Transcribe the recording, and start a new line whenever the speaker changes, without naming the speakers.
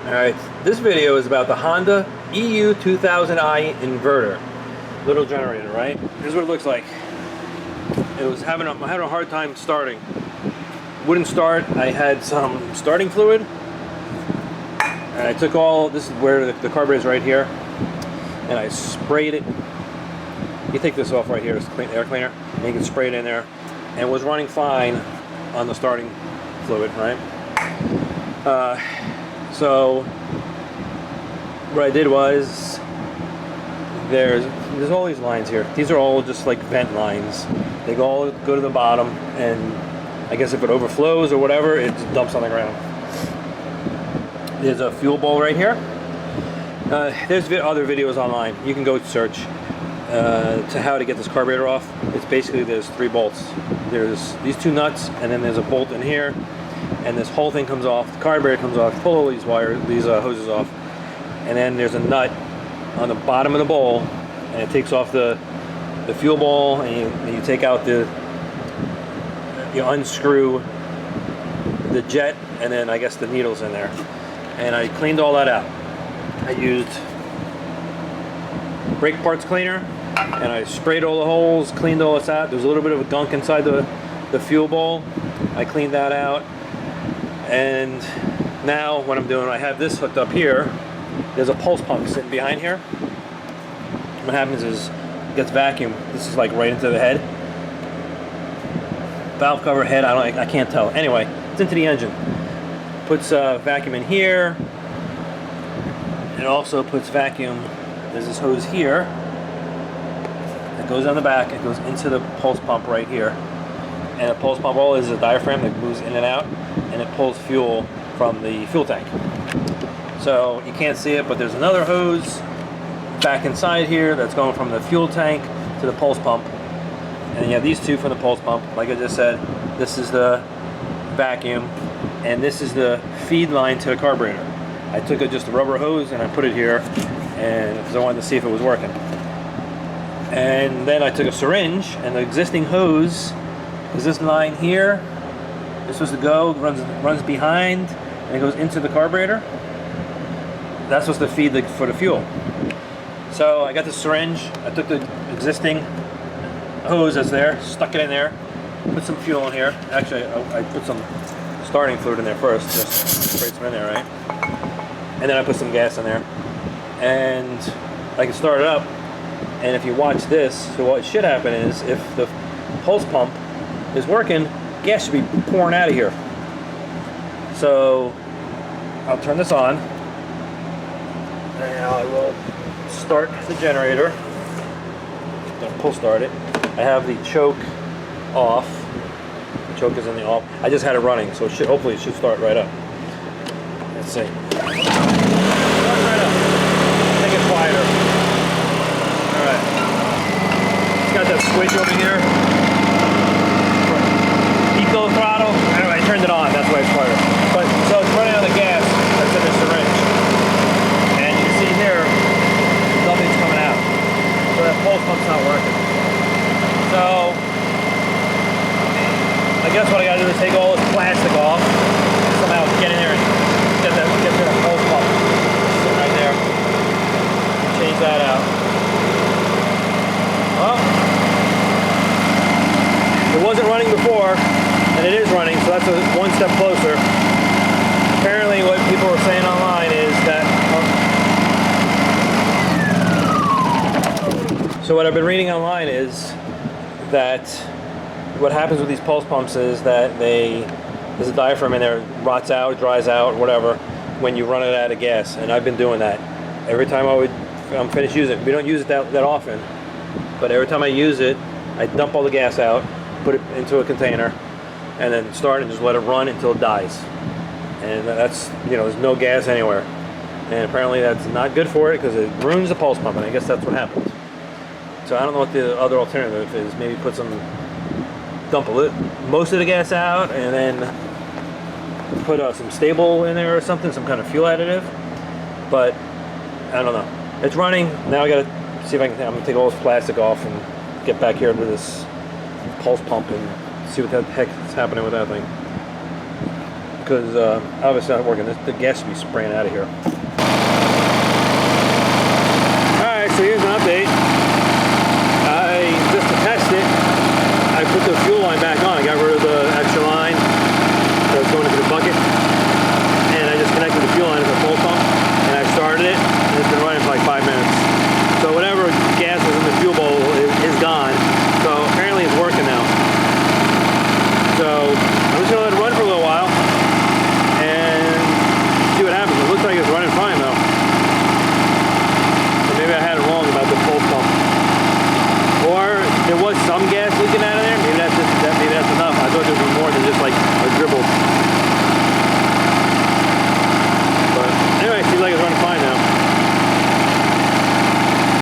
Alright, this video is about the Honda EU2000i Inverter. Little generator, right? Here's what it looks like. It was having a hard time starting. Wouldn't start. I had some starting fluid. And I took all, this is where the carburetor is right here. And I sprayed it. You take this off right here, it's clean, air cleaner. And you can spray it in there. And it was running fine on the starting fluid, right? So what I did was, there's all these lines here. These are all just like vent lines. They all go to the bottom, and I guess if it overflows or whatever, it just dumps on the ground. There's a fuel bowl right here. There's other videos online. You can go search to how to get this carburetor off. It's basically, there's 3 bolts. There's these 2 nuts, and then there's a bolt in here. And this whole thing comes off, the carburetor comes off, pull all these hoses off, and then there's a nut on the bottom of the bowl, and it takes off the fuel bowl, and you take out you unscrew the jet, and then I guess the needles in there. And I cleaned all that out. I used brake parts cleaner, and I sprayed all the holes, cleaned all this out. There was a little bit of a gunk inside the fuel bowl. I cleaned that out. And now what I'm doing, I have this hooked up here. There's a pulse pump sitting behind here. What happens is it gets vacuum. This is like right into the head. Valve cover head, I can't tell. Anyway, it's into the engine. Puts vacuum in here. It also puts vacuum. There's this hose here. It goes on the back. It goes into the pulse pump right here. And the pulse pump roll is a diaphragm that moves in and out, and it pulls fuel from the fuel tank. So you can't see it, but there's another hose back inside here that's going from the fuel tank to the pulse pump. And you have these 2 from the pulse pump. Like I just said, this is the vacuum, and this is the feed line to the carburetor. I took just a rubber hose and I put it here, and because I wanted to see if it was working. And then I took a syringe, and the existing hose is this line here. This was to go, runs behind, and it goes into the carburetor. That's supposed to feed for the fuel. So I got the syringe, I took the existing hose that's there, stuck it in there, put some fuel in here. Actually, I put some starting fluid in there first, just sprayed some in there, right? And then I put some gas in there. And I can start it up, and if you watch this, so what should happen is, if the pulse pump is working, gas should be pouring out of here. So I'll turn this on, and now I will start the generator. I'm gonna pull start it. I have the choke off. The choke is in the off. I just had it running, so hopefully it should start right up. Let's see. Start right up. Make it quieter. All right. It's got that switch over here. Eco throttle. Anyway, I turned it on. That's why it's quieter. But so it's running on the gas. That's in the syringe. And you can see here, nothing's coming out. So that pulse pump's not working. So I guess what I gotta do is take all this plastic off, and somehow get in there and get to the pulse pump. Sit right there. Change that out. Well, it wasn't running before, and it is running, so that's one step closer. Apparently what people were saying online is that... So what I've been reading online is that what happens with these pulse pumps is that there's a diaphragm in there, rots out, dries out, whatever, when you run it out of gas. And I've been doing that. Every time I'm finished using it. We don't use it that often, but every time I use it, I dump all the gas out, put it into a container, and then start and just let it run until it dies. And that's, there's no gas anywhere. And apparently that's not good for it, because it ruins the pulse pump, and I guess that's what happens. So I don't know what the other alternative is. Maybe dump most of the gas out, and then put some stable in there or something, some kind of fuel additive. But I don't know. It's running. Now I gotta see if I'm gonna take all this plastic off and get back here to this pulse pump and see what the heck is happening with that thing. because obviously not working. The gas should be spraying out of here. Alright, so here's an update. Just to test it, I put the fuel line back on. I got rid of the extra line that was going into the bucket, and I just connected the fuel line to the full pump, and I started it, and it's been running for like 5 minutes. So whatever gas was in the fuel bowl is gone. So apparently it's working now. So I'm just gonna let it run for a little while and see what happens. It looks like it's running fine though. So maybe I had it wrong about the full pump. Or there was some gas leaking out